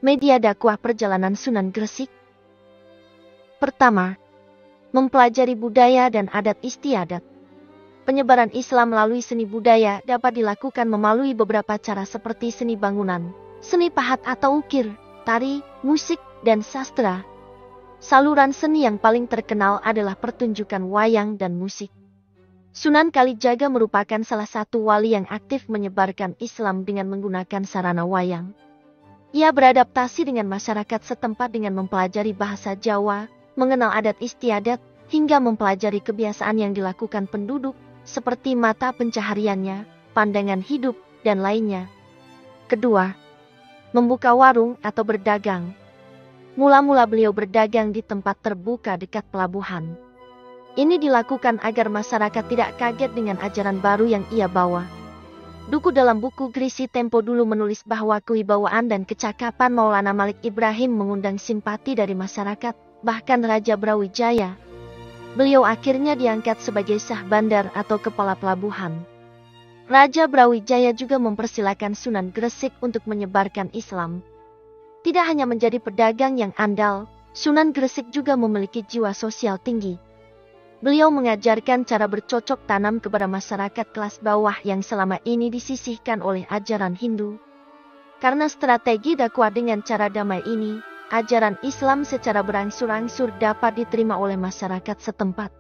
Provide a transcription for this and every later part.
Media dakwah perjalanan Sunan Gresik. Pertama, mempelajari budaya dan adat istiadat. Penyebaran Islam melalui seni budaya dapat dilakukan melalui beberapa cara seperti seni bangunan, seni pahat atau ukir, tari, musik, dan sastra. Saluran seni yang paling terkenal adalah pertunjukan wayang dan musik. Sunan Kalijaga merupakan salah satu wali yang aktif menyebarkan Islam dengan menggunakan sarana wayang. Ia beradaptasi dengan masyarakat setempat dengan mempelajari bahasa Jawa, mengenal adat istiadat, hingga mempelajari kebiasaan yang dilakukan penduduk, seperti mata pencahariannya, pandangan hidup, dan lainnya. Kedua, membuka warung atau berdagang. Mula-mula beliau berdagang di tempat terbuka dekat pelabuhan. Ini dilakukan agar masyarakat tidak kaget dengan ajaran baru yang ia bawa. Duku dalam buku Grisi Tempo dulu menulis bahwa kewibawaan dan kecakapan Maulana Malik Ibrahim mengundang simpati dari masyarakat, bahkan Raja Brawijaya. Beliau akhirnya diangkat sebagai Syah Bandar atau kepala pelabuhan. Raja Brawijaya juga mempersilakan Sunan Gresik untuk menyebarkan Islam. Tidak hanya menjadi pedagang yang andal, Sunan Gresik juga memiliki jiwa sosial tinggi. Beliau mengajarkan cara bercocok tanam kepada masyarakat kelas bawah yang selama ini disisihkan oleh ajaran Hindu. Karena strategi dakwah dengan cara damai ini, ajaran Islam secara berangsur-angsur dapat diterima oleh masyarakat setempat.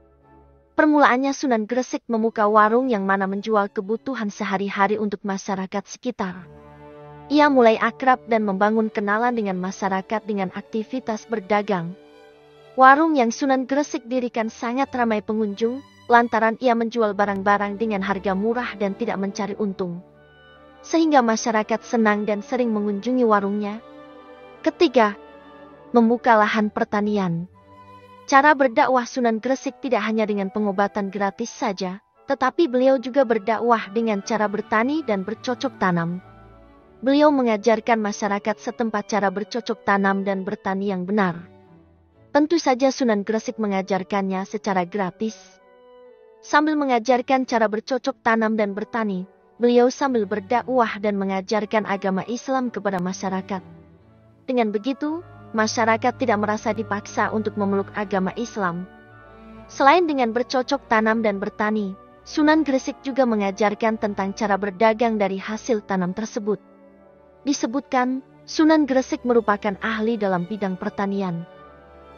Permulaannya Sunan Gresik membuka warung yang mana menjual kebutuhan sehari-hari untuk masyarakat sekitar. Ia mulai akrab dan membangun kenalan dengan masyarakat dengan aktivitas berdagang. Warung yang Sunan Gresik dirikan sangat ramai pengunjung, lantaran ia menjual barang-barang dengan harga murah dan tidak mencari untung. Sehingga masyarakat senang dan sering mengunjungi warungnya. Ketiga, membuka lahan pertanian. Cara berdakwah Sunan Gresik tidak hanya dengan pengobatan gratis saja, tetapi beliau juga berdakwah dengan cara bertani dan bercocok tanam. Beliau mengajarkan masyarakat setempat cara bercocok tanam dan bertani yang benar. Tentu saja Sunan Gresik mengajarkannya secara gratis. Sambil mengajarkan cara bercocok tanam dan bertani, beliau sambil berdakwah dan mengajarkan agama Islam kepada masyarakat. Dengan begitu, masyarakat tidak merasa dipaksa untuk memeluk agama Islam. Selain dengan bercocok tanam dan bertani, Sunan Gresik juga mengajarkan tentang cara berdagang dari hasil tanam tersebut. Disebutkan, Sunan Gresik merupakan ahli dalam bidang pertanian.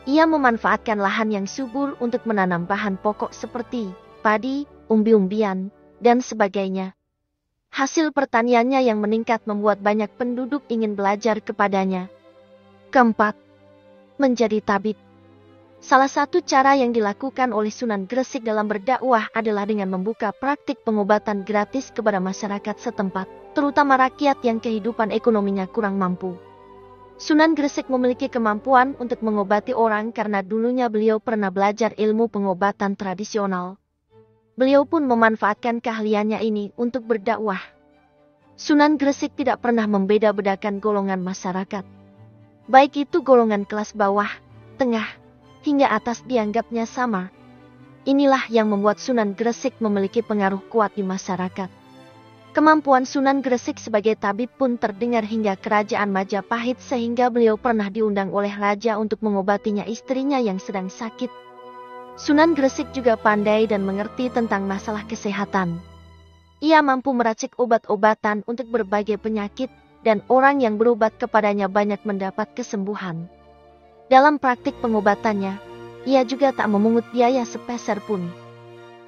Ia memanfaatkan lahan yang subur untuk menanam bahan pokok seperti padi, umbi-umbian, dan sebagainya. Hasil pertaniannya yang meningkat membuat banyak penduduk ingin belajar kepadanya. Keempat, menjadi tabib. Salah satu cara yang dilakukan oleh Sunan Gresik dalam berdakwah adalah dengan membuka praktik pengobatan gratis kepada masyarakat setempat, terutama rakyat yang kehidupan ekonominya kurang mampu. Sunan Gresik memiliki kemampuan untuk mengobati orang karena dulunya beliau pernah belajar ilmu pengobatan tradisional. Beliau pun memanfaatkan keahliannya ini untuk berdakwah. Sunan Gresik tidak pernah membeda-bedakan golongan masyarakat. Baik itu golongan kelas bawah, tengah, hingga atas dianggapnya sama. Inilah yang membuat Sunan Gresik memiliki pengaruh kuat di masyarakat. Kemampuan Sunan Gresik sebagai tabib pun terdengar hingga kerajaan Majapahit sehingga beliau pernah diundang oleh raja untuk mengobatinya istrinya yang sedang sakit. Sunan Gresik juga pandai dan mengerti tentang masalah kesehatan. Ia mampu meracik obat-obatan untuk berbagai penyakit dan orang yang berobat kepadanya banyak mendapat kesembuhan. Dalam praktik pengobatannya, ia juga tak memungut biaya sepeser pun.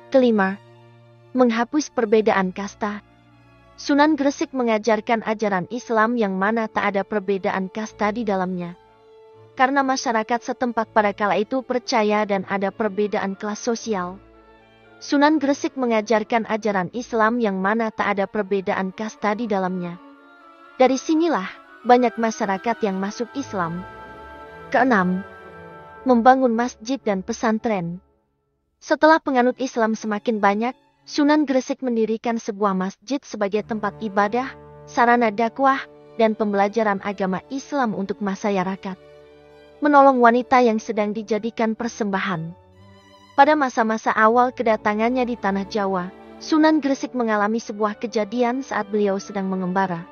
Kelima, menghapus perbedaan kasta. Sunan Gresik mengajarkan ajaran Islam yang mana tak ada perbedaan kasta di dalamnya. Karena masyarakat setempat pada kala itu percaya dan ada perbedaan kelas sosial. Sunan Gresik mengajarkan ajaran Islam yang mana tak ada perbedaan kasta di dalamnya. Dari sinilah banyak masyarakat yang masuk Islam. Keenam, membangun masjid dan pesantren. Setelah penganut Islam semakin banyak, Sunan Gresik mendirikan sebuah masjid sebagai tempat ibadah, sarana dakwah, dan pembelajaran agama Islam untuk masyarakat. Menolong wanita yang sedang dijadikan persembahan. Pada masa-masa awal kedatangannya di tanah Jawa, Sunan Gresik mengalami sebuah kejadian saat beliau sedang mengembara.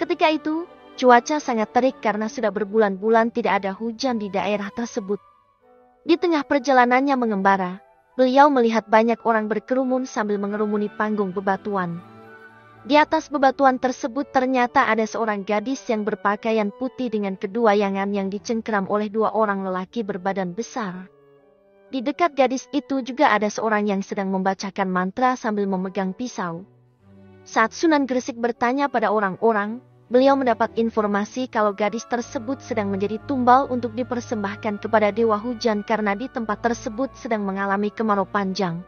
Ketika itu, Cuaca sangat terik karena sudah berbulan-bulan tidak ada hujan di daerah tersebut. Di tengah perjalanannya mengembara, beliau melihat banyak orang berkerumun sambil mengerumuni panggung bebatuan. Di atas bebatuan tersebut ternyata ada seorang gadis yang berpakaian putih dengan kedua lengan yang dicengkeram oleh dua orang lelaki berbadan besar. Di dekat gadis itu juga ada seorang yang sedang membacakan mantra sambil memegang pisau. Saat Sunan Gresik bertanya pada orang-orang, beliau mendapat informasi kalau gadis tersebut sedang menjadi tumbal untuk dipersembahkan kepada Dewa Hujan karena di tempat tersebut sedang mengalami kemarau panjang.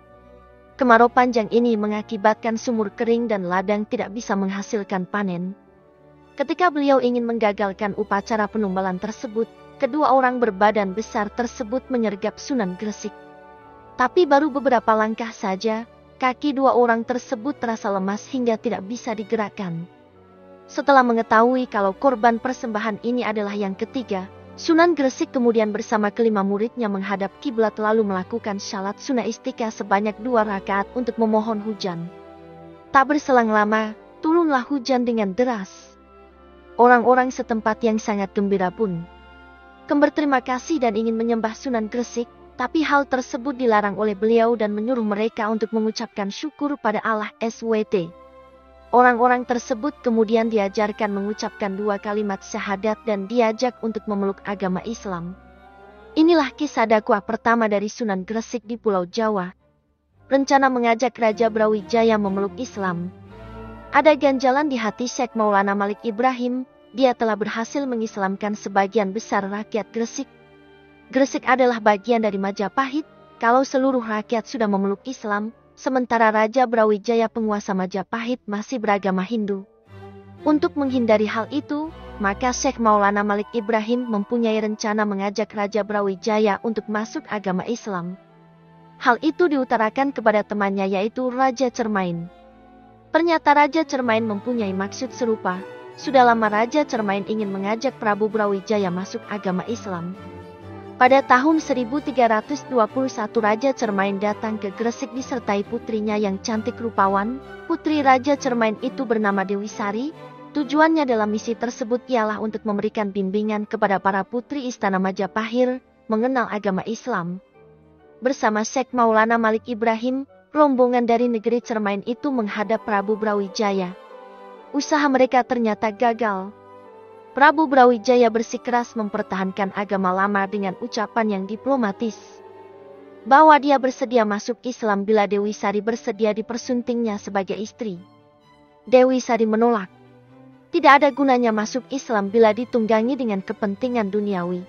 Kemarau panjang ini mengakibatkan sumur kering dan ladang tidak bisa menghasilkan panen. Ketika beliau ingin menggagalkan upacara penumbalan tersebut, kedua orang berbadan besar tersebut menyergap Sunan Gresik. Tapi baru beberapa langkah saja, kaki dua orang tersebut terasa lemas hingga tidak bisa digerakkan. Setelah mengetahui kalau korban persembahan ini adalah yang ketiga, Sunan Gresik kemudian bersama kelima muridnya menghadap kiblat lalu melakukan syalat Sunnah Istiqah sebanyak 2 rakaat untuk memohon hujan. Tak berselang lama, turunlah hujan dengan deras. Orang-orang setempat yang sangat gembira pun berterima kasih dan ingin menyembah Sunan Gresik, tapi hal tersebut dilarang oleh beliau dan menyuruh mereka untuk mengucapkan syukur pada Allah SWT. Orang-orang tersebut kemudian diajarkan mengucapkan 2 kalimat syahadat dan diajak untuk memeluk agama Islam. Inilah kisah dakwah pertama dari Sunan Gresik di Pulau Jawa. Rencana mengajak Raja Brawijaya memeluk Islam. Ada ganjalan di hati Syekh Maulana Malik Ibrahim, dia telah berhasil mengislamkan sebagian besar rakyat Gresik. Gresik adalah bagian dari Majapahit, kalau seluruh rakyat sudah memeluk Islam, sementara Raja Brawijaya penguasa Majapahit masih beragama Hindu. Untuk menghindari hal itu, maka Syekh Maulana Malik Ibrahim mempunyai rencana mengajak Raja Brawijaya untuk masuk agama Islam. Hal itu diutarakan kepada temannya yaitu Raja Cermain. Ternyata Raja Cermain mempunyai maksud serupa. Sudah lama Raja Cermain ingin mengajak Prabu Brawijaya masuk agama Islam. Pada tahun 1321 Raja Cermain datang ke Gresik disertai putrinya yang cantik rupawan. Putri Raja Cermain itu bernama Dewi Sari. Tujuannya dalam misi tersebut ialah untuk memberikan bimbingan kepada para putri istana Majapahit mengenal agama Islam. Bersama Syekh Maulana Malik Ibrahim, rombongan dari negeri Cermain itu menghadap Prabu Brawijaya. Usaha mereka ternyata gagal. Prabu Brawijaya bersikeras mempertahankan agama lama dengan ucapan yang diplomatis, bahwa dia bersedia masuk Islam bila Dewi Sari bersedia dipersuntingnya sebagai istri. Dewi Sari menolak. Tidak ada gunanya masuk Islam bila ditunggangi dengan kepentingan duniawi.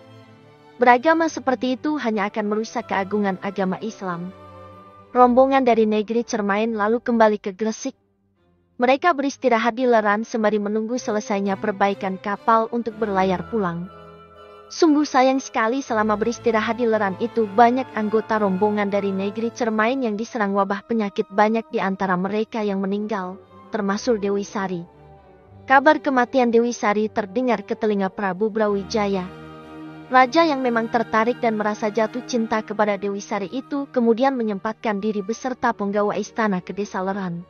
Beragama seperti itu hanya akan merusak keagungan agama Islam. Rombongan dari negeri Cermain lalu kembali ke Gresik. Mereka beristirahat di Leran sembari menunggu selesainya perbaikan kapal untuk berlayar pulang. Sungguh sayang sekali selama beristirahat di Leran itu banyak anggota rombongan dari negeri Cermain yang diserang wabah penyakit, banyak di antara mereka yang meninggal, termasuk Dewi Sari. Kabar kematian Dewi Sari terdengar ke telinga Prabu Brawijaya. Raja yang memang tertarik dan merasa jatuh cinta kepada Dewi Sari itu kemudian menyempatkan diri beserta penggawa istana ke desa Leran.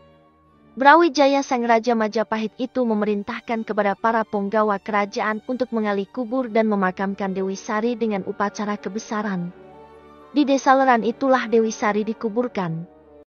Brawijaya sang Raja Majapahit itu memerintahkan kepada para penggawa kerajaan untuk menggali kubur dan memakamkan Dewi Sari dengan upacara kebesaran. Di desa Leran itulah Dewi Sari dikuburkan.